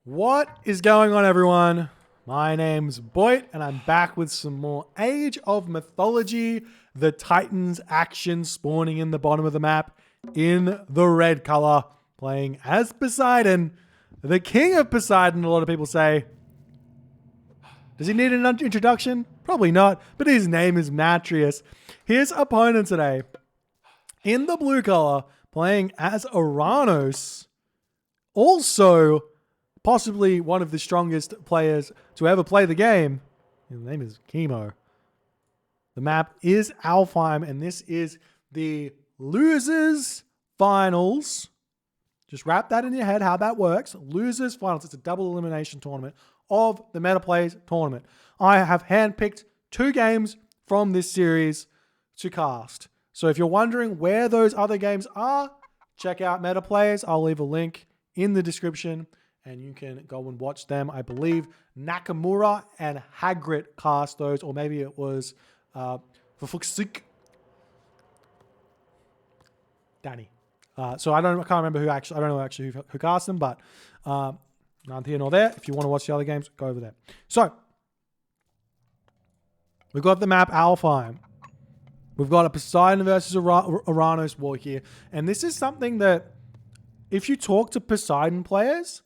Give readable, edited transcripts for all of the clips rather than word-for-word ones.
What is going on, everyone? My name's Boit, and I'm back with some more Age of Mythology, the Titans action spawning in the bottom of the map in the red color, playing as Poseidon, the king of Poseidon, a lot of people say. Does he need an introduction? Probably not, but his name is Matreiuss. His opponent today, in the blue color, playing as Oranos, also possibly one of the strongest players to ever play the game. His name is Kimo. The map is Alfheim, and this is the losers finals. Just wrap that in your head, how that works. Losers finals. It's a double elimination tournament of the Meta Plays tournament. I have handpicked 2 games from this series to cast. So if you're wondering where those other games are, check out Meta Plays. I'll leave a link in the description and you can go and watch them. I believe Nakamura and Hagrid cast those, or maybe it was for fuck's sake, Danny. So I can't remember who actually. I don't know actually who cast them, but neither here nor there. If you want to watch the other games, go over there. So we've got the map Alfheim. We've got a Poseidon versus Oranos war here, and this is something that, if you talk to Poseidon players,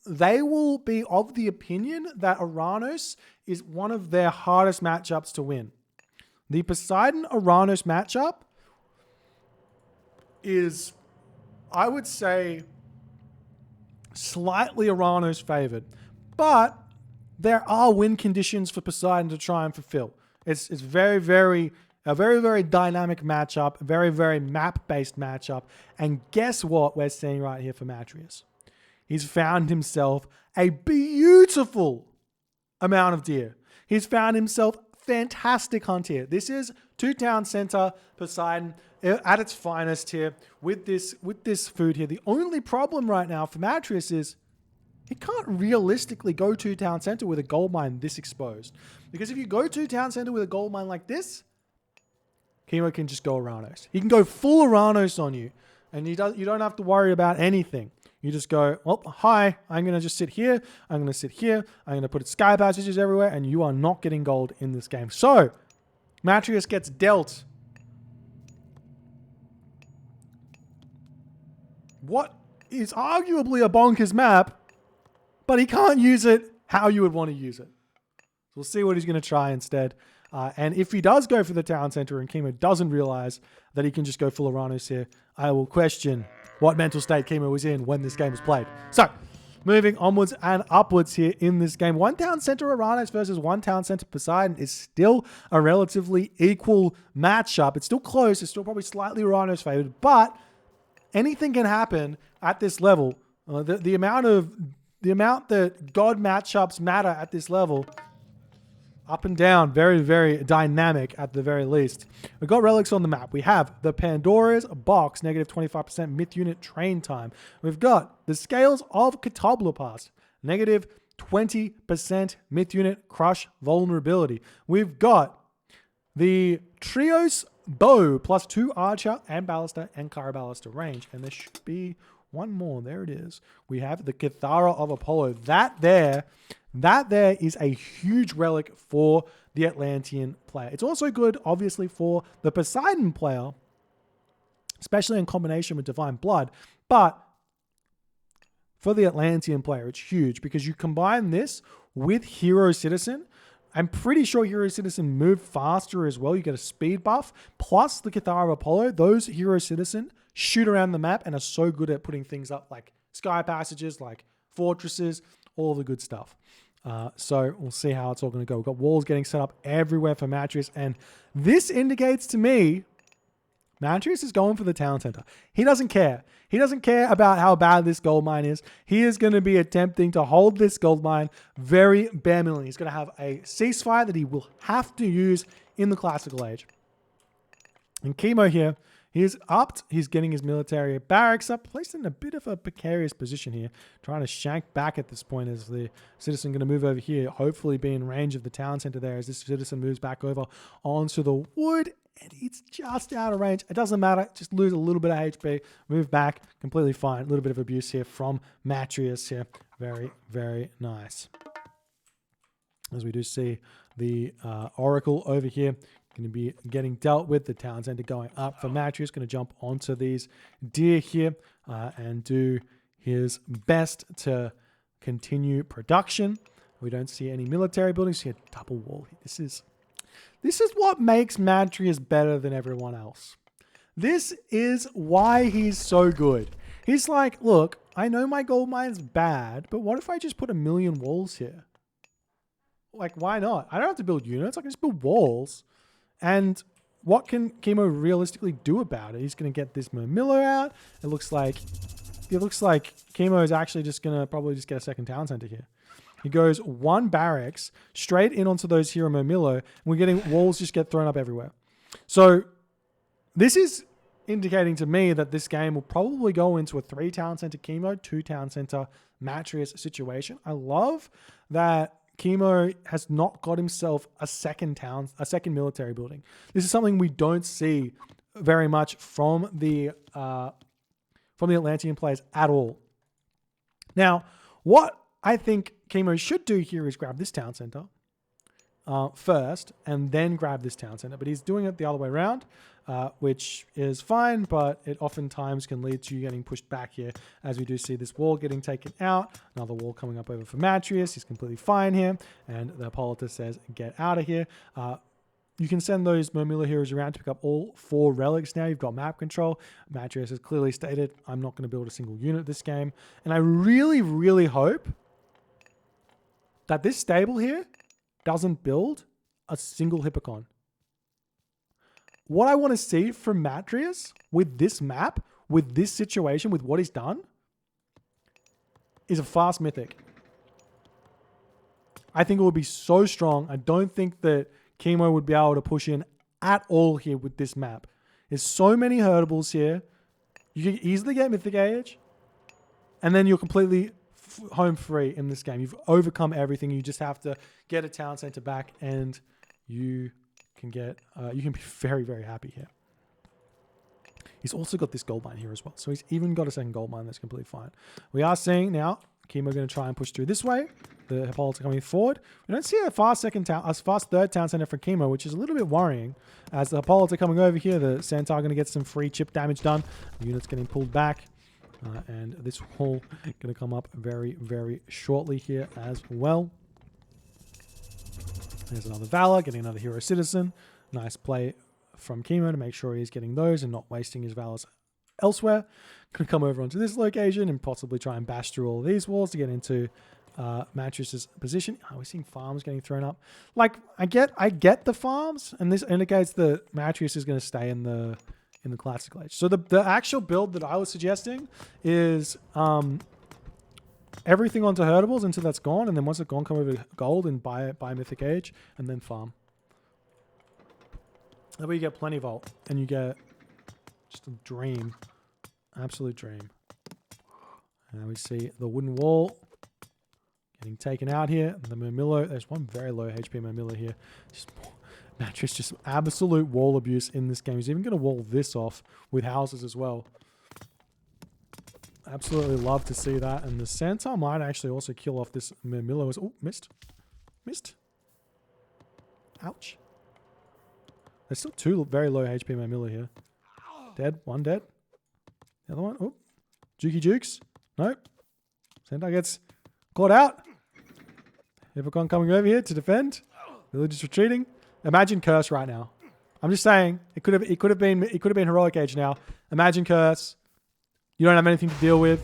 they will be of the opinion that Oranos is one of their hardest matchups to win. The Poseidon-Oranos matchup is, I would say, slightly Oranos favored. But there are win conditions for Poseidon to try and fulfill. It's a very, very dynamic matchup, very, very map-based matchup. And guess what we're seeing right here for Matreiuss? He's found himself a beautiful amount of deer. He's found himself fantastic hunt here. This is 2 town center Poseidon at its finest here with this food here. The only problem right now for Matreiuss is he can't realistically go 2 town center with a gold mine this exposed. Because if you go 2 town center with a gold mine like this, Kimo can just go Oranos. He can go full Oranos on you, and you don't have to worry about anything. You just go, well, hi, I'm going to just sit here. I'm going to sit here. I'm going to put sky passages everywhere, and you are not getting gold in this game. So, Matreiuss gets dealt what is arguably a bonkers map, but he can't use it how you would want to use it. So we'll see what he's going to try instead. And if he does go for the town center and Kimo doesn't realize that he can just go full Oranos here, I will question what mental state Kimo was in when this game was played. So, moving onwards and upwards here in this game. 1 town center Oranos versus 1 town center Poseidon is still a relatively equal matchup. It's still close. It's still probably slightly Oranos favored, but anything can happen at this level. The amount that God matchups matter at this level, up and down, very, very dynamic at the very least. We've got relics on the map. We have the Pandora's box, negative 25% myth unit train time. We've got the scales of Catoblopas, negative 20% myth unit crush vulnerability. We've got the Trios bow, plus 2 archer and ballista and Caraballister range. And there should be one more. There it is. We have the Cathara of Apollo. That there is a huge relic for the Atlantean player. It's also good, obviously, for the Poseidon player, especially in combination with Divine Blood. But for the Atlantean player, it's huge because you combine this with Hero Citizen. I'm pretty sure Hero Citizen moved faster as well. You get a speed buff. Plus the Cathara of Apollo. Those Hero Citizen shoot around the map and are so good at putting things up like sky passages, like fortresses, all the good stuff. So we'll see how it's all going to go. We've got walls getting set up everywhere for Matreiuss, and this indicates to me Matreiuss is going for the town center. He doesn't care. He doesn't care about how bad this gold mine is. He is going to be attempting to hold this gold mine very bare minimally. He's going to have a ceasefire that he will have to use in the classical age. And Kimo here, He's upped. He's getting his military barracks up, placed in a bit of a precarious position here, trying to shank back at this point as the citizen going to move over here, hopefully be in range of the town center there as this citizen moves back over onto the wood. And it's just out of range. It doesn't matter. Just lose a little bit of HP. Move back. Completely fine. A little bit of abuse here from Matreiuss here. Very, very nice. As we do see the Oracle over here going to be getting dealt with. The town center going up for Matreiuss. Going to jump onto these deer here and do his best to continue production. We don't see any military buildings here. Double wall. This is what makes Matreiuss better than everyone else. This is why he's so good. He's like, look, I know my gold mine's bad, but what if I just put 1 million walls here? Like, why not? I don't have to build units. I can just build walls. And what can Kimo realistically do about it? He's going to get this Murmillo out. It looks like Kimo is actually just going to probably just get a second town center here. He goes 1 barracks straight in onto those Hero Murmillo, and we're getting walls just get thrown up everywhere. So this is indicating to me that this game will probably go into a 3 town center Kimo, 2 town center Matreiuss situation. I love that Kimo has not got himself a second military building. This is something we don't see very much from the Atlantean players at all. Now, what I think Kimo should do here is grab this town center first and then grab this town center. But he's doing it the other way around, which is fine, but it oftentimes can lead to you getting pushed back here as we do see this wall getting taken out. Another wall coming up over for Matreiuss. He's completely fine here. And the Hippolyta says, get out of here. You can send those Murmillo heroes around to pick up all 4 relics now. You've got map control. Matreiuss has clearly stated, I'm not going to build a single unit this game. And I really, really hope that this stable here doesn't build a single Hippocon. What I want to see from Matreiuss with this map, with this situation, with what he's done, is a fast mythic. I think it would be so strong. I don't think that Kimo would be able to push in at all here with this map. There's so many hurtables here. You can easily get Mythic Age, and then you're completely home free in this game. You've overcome everything. You just have to get a town center back, and you can get you can be very, very happy here. He's also got this gold mine here as well, so he's even got a second gold mine. That's completely fine. We are seeing now Kimo going to try and push through this way. The Hippolyta coming forward. We don't see a fast third town center for Kimo, which is a little bit worrying. As the Hippolyta coming over here, the Centaur going to get some free chip damage done. The unit's getting pulled back. And this wall going to come up very, very shortly here as well. There's another Valor, getting another Hero Citizen. Nice play from Kimo to make sure he's getting those and not wasting his Valors elsewhere. Going to come over onto this location and possibly try and bash through all of these walls to get into Matreiuss's position. Oh, we're seeing farms getting thrown up. Like, I get the farms, and this indicates that Matreiuss is going to stay in the classical age. So the actual build that I was suggesting is everything onto hurtables until that's gone, and then once it's gone, come over to gold and buy Mythic Age, and then farm. That way you get plenty vault, and you get just a dream. Absolute dream. And now we see the wooden wall getting taken out here. The Murmillo, there's one very low HP Murmillo here. Matreiuss just absolute wall abuse in this game. He's even going to wall this off with houses as well. Absolutely love to see that. And the Centaur might actually also kill off this Murmillo. Oh, missed. Missed. Ouch. There's still 2 very low HP Murmillo here. Dead. One dead. The other one. Oh. Jukey Jukes. Nope. Centaur gets caught out. Hippocon coming over here to defend. Village is retreating. Imagine Curse right now. I'm just saying it could have been Heroic Age now. Imagine Curse. You don't have anything to deal with.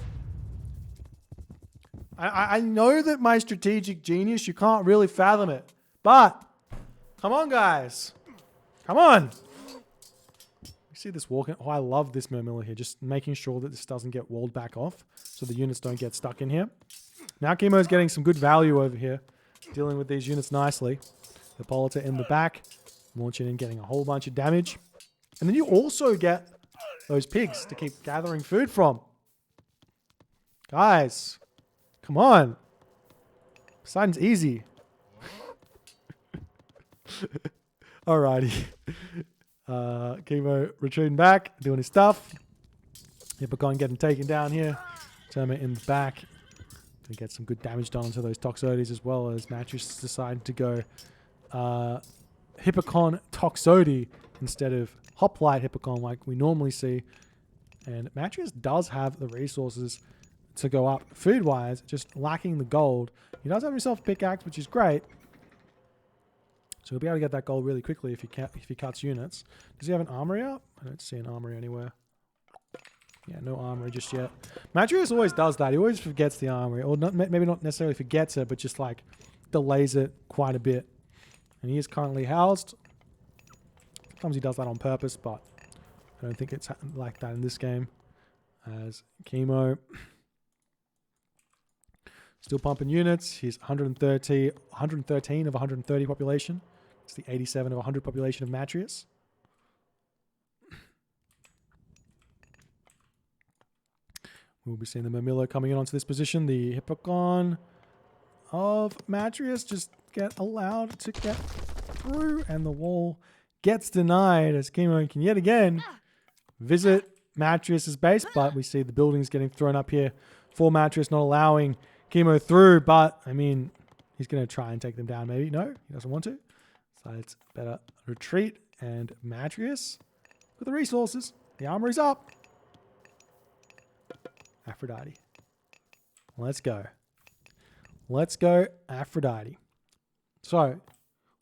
I know that my strategic genius, you can't really fathom it. But come on, guys. Come on. You see this walking. Oh, I love this Murmillo here. Just making sure that this doesn't get walled back off so the units don't get stuck in here. Now Kimo's getting some good value over here, dealing with these units nicely. Hippolyta in the back, launching and getting a whole bunch of damage. And then you also get those pigs to keep gathering food from. Guys, come on. Poseidon's easy. Alrighty. Kimo retreating back, doing his stuff. Hippocon getting taken down here. Termite in the back. Gonna get some good damage done onto those Toxotes, as well as Matreiuss decided to go Hippocon Toxote instead of Hoplite Hippocon like we normally see. And Matreiuss does have the resources to go up food-wise, just lacking the gold. He does have himself a pickaxe, which is great. So he'll be able to get that gold really quickly if he cuts units. Does he have an armory up? I don't see an armory anywhere. Yeah, no armory just yet. Matreiuss always does that. He always forgets the armory. Or not, maybe not necessarily forgets it, but just like delays it quite a bit. And he is currently housed. Sometimes he does that on purpose, but I don't think it's like that in this game. As Kimo still pumping units. He's 113 of 130 population. It's the 87 of 100 population of Matreiuss. We'll be seeing the Murmillo coming in onto this position. The Hippocon of Matreiuss just get allowed to get through, and the wall gets denied as Kimo can yet again visit Matreiuss's base, but we see the buildings getting thrown up here for Matreiuss, not allowing Kimo through, but I mean, he's going to try and take them down maybe. No, he doesn't want to. So it's better retreat, and Matreiuss with the resources. The armory's up. Aphrodite. Let's go. Let's go, Aphrodite. So,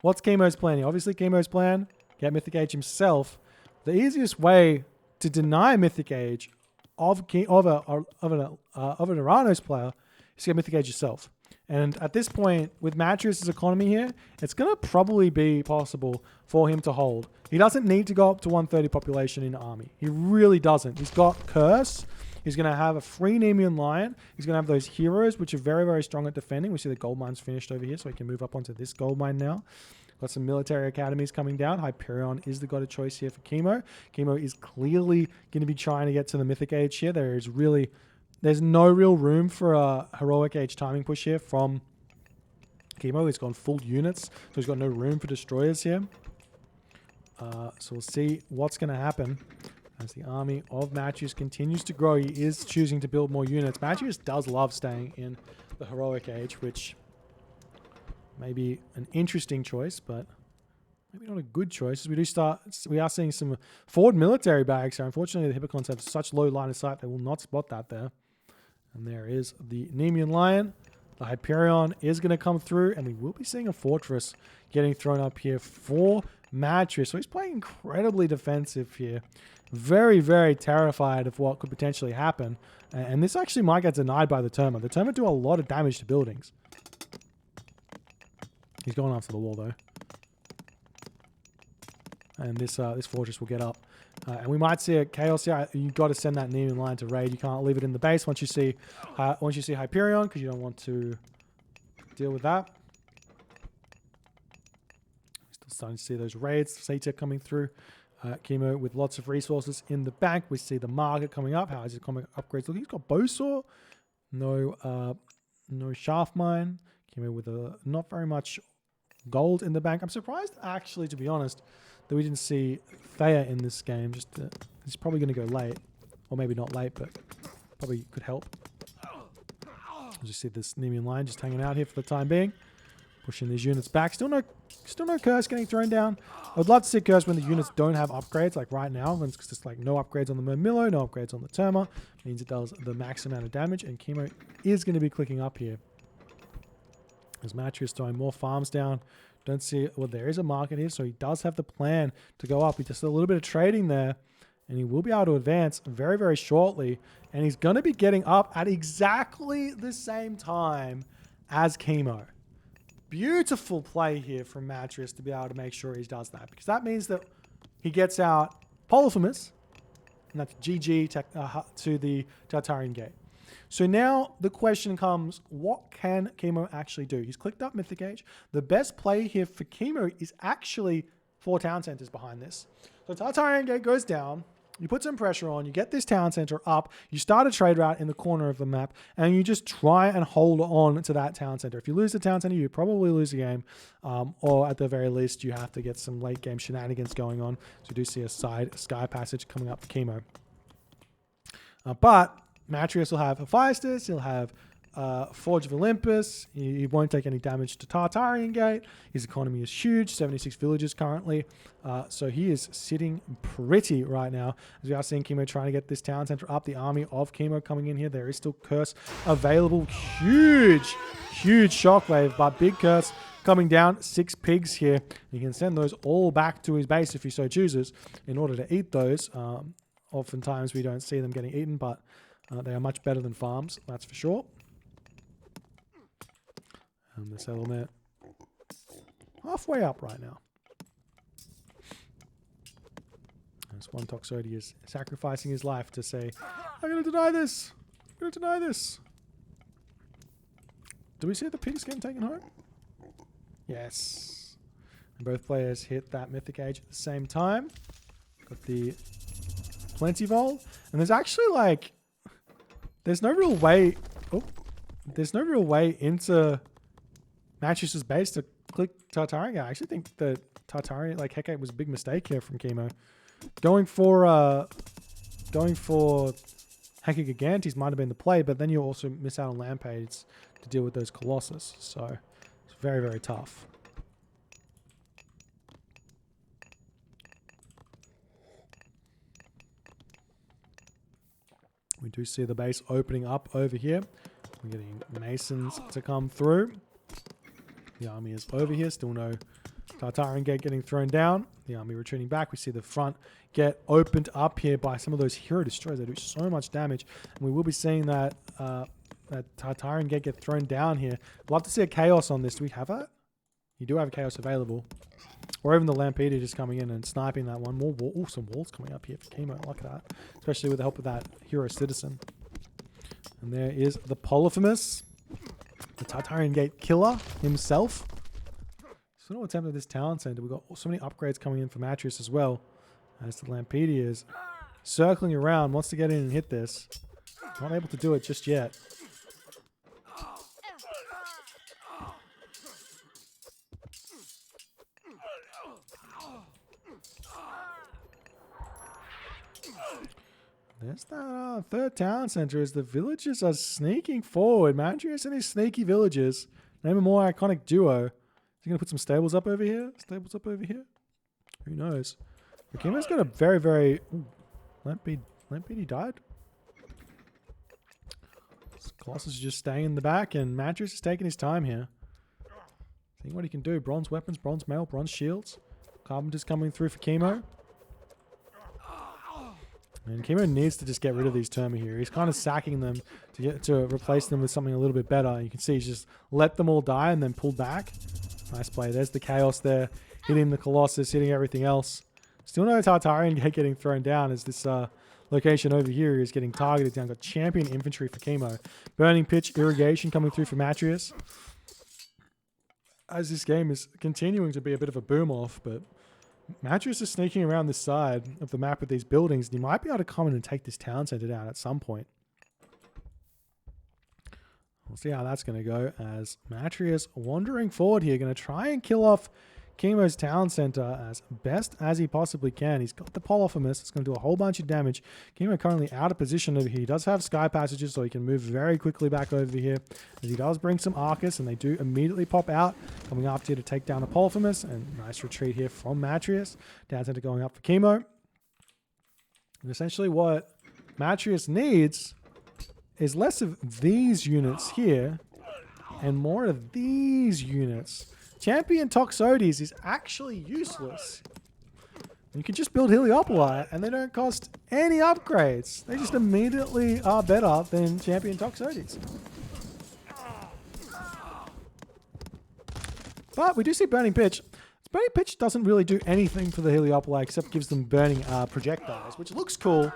what's Kimo's plan here? Obviously, Kimo's plan, get Mythic Age himself. The easiest way to deny Mythic Age of an Oranos player is to get Mythic Age yourself. And at this point, with Matreiuss' economy here, it's going to probably be possible for him to hold. He doesn't need to go up to 130 population in the army. He really doesn't. He's got Curse. He's going to have a free Nemean Lion. He's going to have those heroes, which are very, very strong at defending. We see the gold mine's finished over here, so he can move up onto this gold mine now. Got some military academies coming down. Hyperion is the god of choice here for Kimo. Kimo is clearly going to be trying to get to the Mythic Age here. There's no real room for a Heroic Age timing push here from Kimo. He's gone full units, so he's got no room for destroyers here. So we'll see what's going to happen as the army of Matreiuss continues to grow. He is choosing to build more units. Matreiuss does love staying in the Heroic Age, which may be an interesting choice, but maybe not a good choice. As we are seeing some forward military barracks here. Unfortunately, the Hippocons have such low line of sight, they will not spot that there. And there is the Nemean Lion. The Hyperion is going to come through, and we will be seeing a fortress getting thrown up here for Matreiuss. So he's playing incredibly defensive here. Very, very terrified of what could potentially happen. And this actually might get denied by the Terma. The Terma do a lot of damage to buildings. He's going after the wall, though. And this fortress will get up. And we might see a chaos here. You've got to send that Nemean Lion to raid. You can't leave it in the base once you see Hyperion, because you don't want to deal with that. Still starting to see those raids. Sata coming through. Kimo with lots of resources in the bank. We see the market coming up. How is his comic upgrades looking? He's got Bowsaw. No shaft mine. Kimo with not very much gold in the bank. I'm surprised, actually, to be honest, that we didn't see Thea in this game. He's probably going to go late. Or maybe not late, but probably could help. As you see this Nemean Lion just hanging out here for the time being. Pushing these units back. Still no Curse getting thrown down. I would love to see Curse when the units don't have upgrades, like right now. When it's just like no upgrades on the Murmillo, no upgrades on the Terma. Means it does the max amount of damage, and Kimo is going to be clicking up here. As Matreiuss throwing more farms down. Don't see, well, there is a market here, so he does have the plan to go up. He just did a little bit of trading there, and he will be able to advance very, very shortly. And he's going to be getting up at exactly the same time as Kimo. Beautiful play here from Matreiuss to be able to make sure he does that, because that means that he gets out Polyphemus, and that's GG to the Tartarian Gate. So now the question comes, what can Kimo actually do? He's clicked up Mythic Age. The best play here for Kimo is actually 4 town centers behind this. So Tartarian Gate goes down. You put some pressure on, you get this town center up, you start a trade route in the corner of the map, and you just try and hold on to that town center. If you lose the town center, you probably lose the game, or at the very least, you have to get some late game shenanigans going on. So you do see a side sky passage coming up for Kimo. But Matreiuss will have a Hephaestus, he'll have Forge of Olympus. He won't take any damage to Tartarian Gate. His economy is huge, 76 villages currently. So he is sitting pretty right now. As we are seeing Kimo trying to get this town center up. The army of Kimo coming in here. There is still Curse available. Huge shockwave, but big Curse coming down. 6 pigs here. You can send those all back to his base if he so chooses in order to eat those. Oftentimes we don't see them getting eaten, but they are much better than farms, that's for sure. And the settlement halfway up right now. This one Toxotes is sacrificing his life to say, I'm going to deny this. I'm going to deny this. Do we see the pigs getting taken home? Yes. And both players hit that Mythic Age at the same time. Got the Plentivol. And there's actually like, there's no real way into Matreiuss' base to click Tartarian. I actually think that Tartarian, like Hecate, was a big mistake here from Kimo. Going for Hecate Gigantes might have been the play, but then you also miss out on Lampades to deal with those Colossus. So it's very, very tough. We do see the base opening up over here. We're getting Masons to come through. The army is over here. Still no Tartarian Gate getting thrown down. The army retreating back. We see the front get opened up here by some of those hero destroyers. They do so much damage. And we will be seeing that that Tartarian Gate get thrown down here. I'd love to see a Chaos on this. Do we have that? You do have a Chaos available. Or even the Lampede just coming in and sniping that one. More wall. Ooh, some walls coming up here for Kimo. I like that. Especially with the help of that hero citizen. And there is the Polyphemus. The Tartarian Gate killer himself. So no attempt at this town center. We've got so many upgrades coming in for Matreiuss as well. As the Lampede is circling around, wants to get in and hit this. Not able to do it just yet. There's that third town center as the villagers are sneaking forward. Matreiuss and his sneaky villagers. Name a more iconic duo. Is he going to put some stables up over here? Stables up over here? Who knows? Kimo's got a very, very... Ooh, Lampede died? Colossus is just staying in the back and Matreiuss is taking his time here. Seeing what he can do. Bronze weapons, bronze mail, bronze shields. Carpenter's coming through for Kimo. And Kimo needs to just get rid of these Terma here. He's kind of sacking them to replace them with something a little bit better. You can see he's just let them all die and then pulled back. Nice play. There's the Chaos there. Hitting the Colossus, hitting everything else. Still no Tartarian Gate getting thrown down as this location over here is getting targeted down. Got champion infantry for Kimo. Burning Pitch, irrigation coming through for Matreiuss. As this game is continuing to be a bit of a boom off, but Matreiuss is sneaking around this side of the map with these buildings, and he might be able to come in and take this town center down at some point. We'll see how that's going to go as Matreiuss wandering forward here, going to try and kill off Kimo's town center as best as he possibly can. He's got the Polyphemus. It's going to do a whole bunch of damage. Kimo currently out of position over here. He does have sky passages, so he can move very quickly back over here. As he does bring some Arcus, and they do immediately pop out, coming up here to take down the Polyphemus. And nice retreat here from Matreiuss. Down center going up for Kimo. And essentially what Matreiuss needs is less of these units here and more of these units. Champion Toxotes is actually useless. You can just build Heliopoli and they don't cost any upgrades. They just immediately are better than Champion Toxotes. But we do see Burning Pitch. Burning Pitch doesn't really do anything for the Heliopoli except gives them burning projectiles, which looks cool,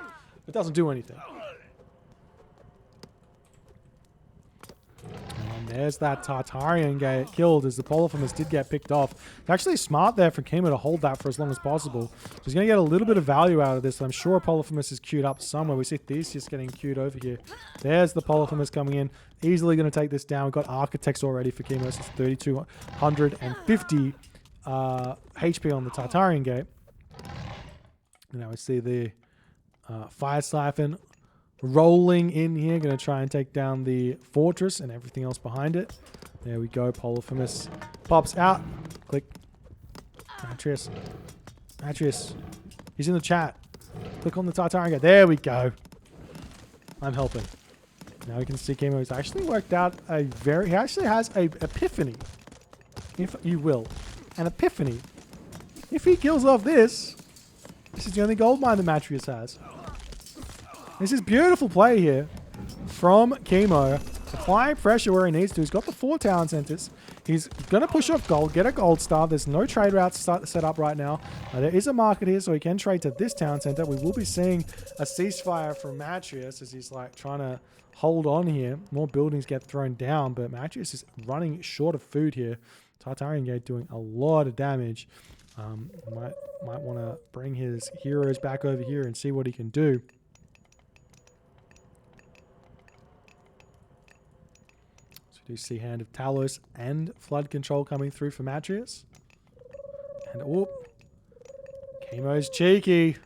but doesn't do anything. There's that Tartarian get killed as the Polyphemus did get picked off. It's actually smart there for Kimo to hold that for as long as possible. So he's going to get a little bit of value out of this. I'm sure Polyphemus is queued up somewhere. We see Theseus getting queued over here. There's the Polyphemus coming in. Easily going to take this down. We've got Architects already for Kimo. So it's 3,250 HP on the Tartarian gate. And now we see the Fire Siphon rolling in here. Going to try and take down the fortress and everything else behind it. There we go. Polyphemus pops out. Click. Matreiuss. Matreiuss. He's in the chat. Click on the Tartarian gate. There we go. I'm helping. Now we can see Kimo has actually worked out a very... He actually has a epiphany, if you will. An epiphany. If he kills off this is the only gold mine that Matreiuss has. This is beautiful play here from Kimo. Applying pressure where he needs to. He's got the 4 town centers. He's going to push off gold, get a gold star. There's no trade routes set up right now. There is a market here, so he can trade to this town center. We will be seeing a ceasefire from Matreiuss as he's like trying to hold on here. More buildings get thrown down, but Matreiuss is running short of food here. Tartarian Gate doing a lot of damage. Might want to bring his heroes back over here and see what he can do. So we do see Hand of Talos and Flood Control coming through for Matreiuss. And Kimo's cheeky.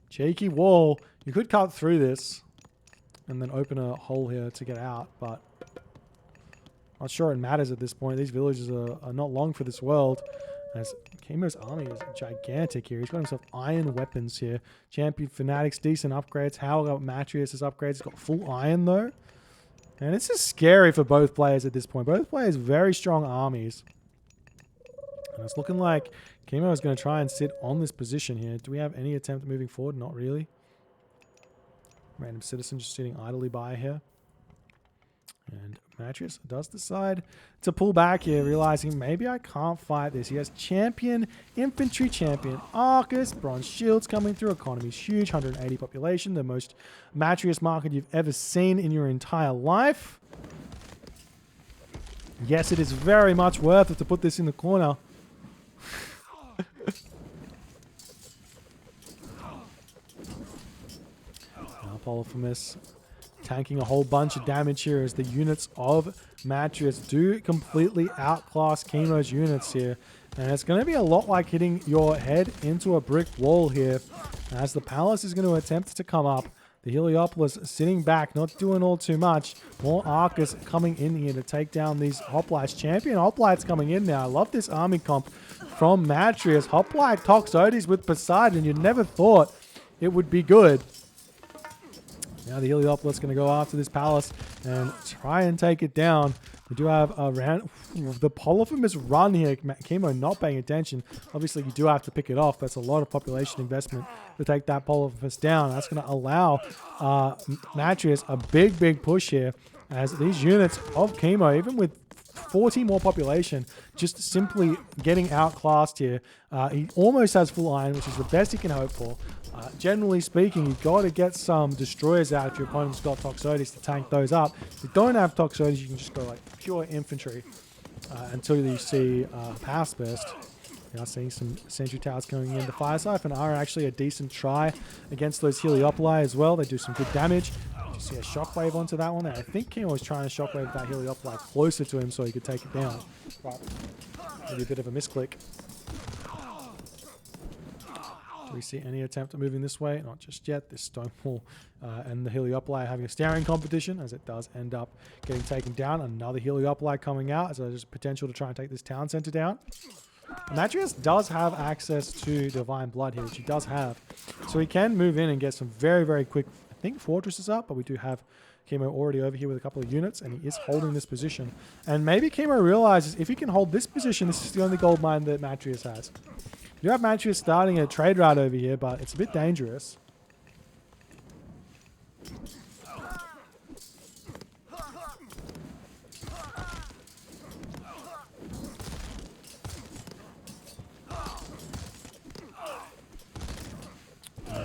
Cheeky wall. You could cut through this and then open a hole here to get out, but not sure it matters at this point. These villages are not long for this world. As Kimo's army is gigantic here. He's got himself iron weapons here. Champion Fanatics, decent upgrades. How about Matreiuss' upgrades? He's got full iron though. And it's just scary for both players at this point. Both players very strong armies. And it's looking like Kimo is going to try and sit on this position here. Do we have any attempt at moving forward? Not really. Random citizen just sitting idly by here. And Matreiuss does decide to pull back here, realizing maybe I can't fight this. He has champion, infantry champion, Arcus, bronze shields coming through. Economy's huge, 180 population, the most Matreiuss market you've ever seen in your entire life. Yes, it is very much worth it to put this in the corner. Now Polyphemus tanking a whole bunch of damage here as the units of Matreiuss do completely outclass Kimo's units here. And it's going to be a lot like hitting your head into a brick wall here as the palace is going to attempt to come up. The Heliopolis sitting back, not doing all too much. More Arcus coming in here to take down these hoplites. Champion hoplites coming in now. I love this army comp from Matreiuss. Hoplite Toxotes with Poseidon. You never thought it would be good. Now the Heliopolis going to go after this palace and try and take it down. We do have a round. The Polyphemus run here. Kimo not paying attention. Obviously, you do have to pick it off. That's a lot of population investment to take that Polyphemus down. That's going to allow Matreiuss a big push here as these units of Kimo, even with 40 more population, just simply getting outclassed here. He almost has full iron, which is the best he can hope for. Generally speaking, you've got to get some destroyers out if your opponent's got Toxotes to tank those up. If you don't have Toxotes, you can just go like pure infantry until you see Pass Burst. You are seeing some sentry towers going in. The Fire Siphon are actually a decent try against those Heliopoli as well. They do some good damage. You see a shockwave onto that one there. I think Kimo was trying to shockwave that Heliopoli closer to him so he could take it down. But maybe a bit of a misclick. Do we see any attempt at moving this way? Not just yet. This stone wall and the Heliopoli are having a staring competition as it does end up getting taken down. Another Heliopoli coming out as there's potential to try and take this town center down. Matreiuss does have access to Divine Blood here, which he does have. So he can move in and get some very quick, I think, fortresses up, but we do have Kimo already over here with a couple of units, and he is holding this position. And maybe Kimo realizes if he can hold this position, this is the only gold mine that Matreiuss has. You have Matreiuss starting a trade route over here, but it's a bit dangerous.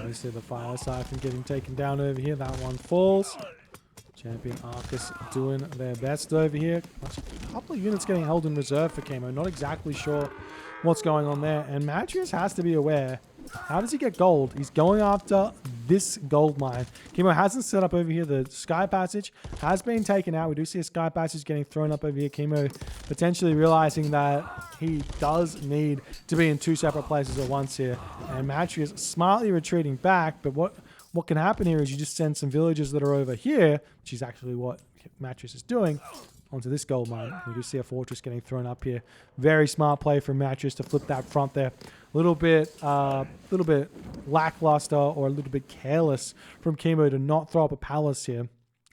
We see the Fire Siphon getting taken down over here. That one falls. Champion Arcus doing their best over here. A couple of units getting held in reserve for Kimo. Not exactly sure what's going on there. And Matreiuss has to be aware. How does he get gold? He's going after this gold mine. Kimo hasn't set up over here. The sky passage has been taken out. We do see a sky passage getting thrown up over here. Kimo potentially realizing that he does need to be in two separate places at once here. And Matreiuss smartly retreating back. But what can happen here is you just send some villagers that are over here, which is actually what Matreiuss is doing, onto this gold mine. We do see a fortress getting thrown up here. Very smart play from Matreiuss to flip that front there. A little bit lackluster or a little bit careless from Kimo to not throw up a palace here.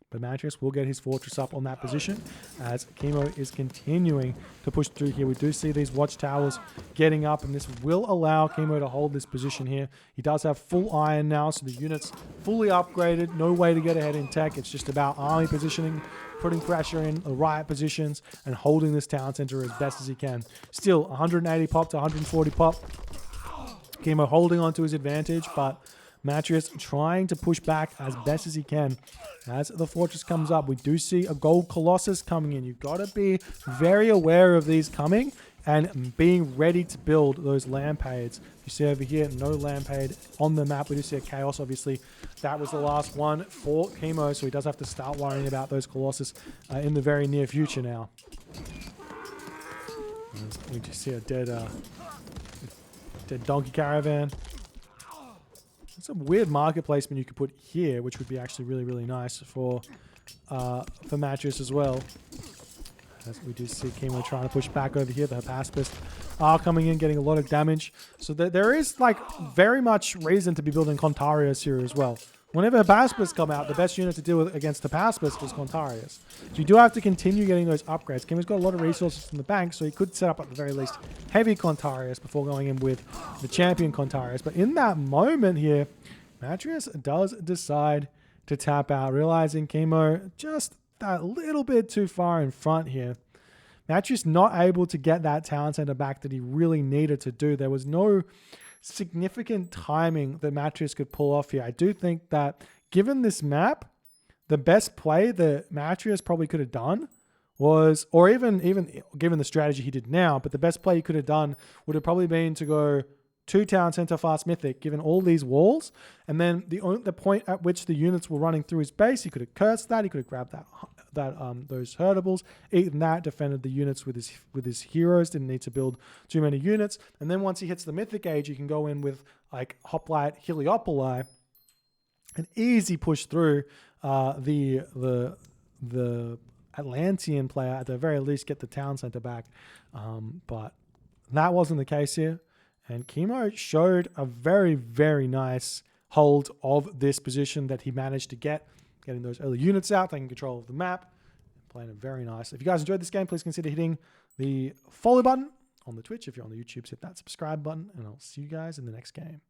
But Matreiuss will get his fortress up on that position as Kimo is continuing to push through here. We do see these watchtowers getting up, and this will allow Kimo to hold this position here. He does have full iron now, so the unit's fully upgraded. No way to get ahead in tech. It's just about army positioning, putting pressure in the right positions, and holding this town center as best as he can. Still, 180 pop to 140 pop. Kimo holding on to his advantage, but Matreiuss trying to push back as best as he can. As the fortress comes up, we do see a gold colossus coming in. You've got to be very aware of these coming and being ready to build those lampades. You see over here, no lampade on the map. We do see a chaos, obviously. That was the last one for Kimo, so he does have to start worrying about those colossus in the very near future now. We just see a dead donkey caravan. Some weird market placement you could put here, which would be actually really, really nice for Matreiuss as well. As we do see Kimo trying to push back over here. The Hypaspists are coming in, getting a lot of damage. So there is like very much reason to be building Contarius here as well. Whenever Hypaspists come out, the best unit to deal with against Hypaspists was Contarius. So you do have to continue getting those upgrades. Kimo's got a lot of resources in the bank, so he could set up at the very least heavy Contarius before going in with the champion Contarius. But in that moment here, Matreiuss does decide to tap out, realizing Kimo just that little bit too far in front here. Matreiuss not able to get that town center back that he really needed to do. There was no significant timing that Matreiuss could pull off here. I do think that given this map, the best play that Matreiuss probably could have done was, or even given the strategy he did now, but the best play he could have done would have probably been to go 2 town center fast mythic, given all these walls, and then the point at which the units were running through his base, he could have cursed that, he could have grabbed those herdables, eaten that, defended the units with his heroes, didn't need to build too many units, and then once he hits the mythic age, he can go in with like Hoplite, Heliopoli, an easy push through the Atlantean player, at the very least get the town center back, but that wasn't the case here. And Kimo showed a very, very nice hold of this position that he managed to getting those early units out, taking control of the map, playing it very nice. If you guys enjoyed this game, please consider hitting the follow button on the Twitch. If you're on the YouTube, hit that subscribe button, and I'll see you guys in the next game.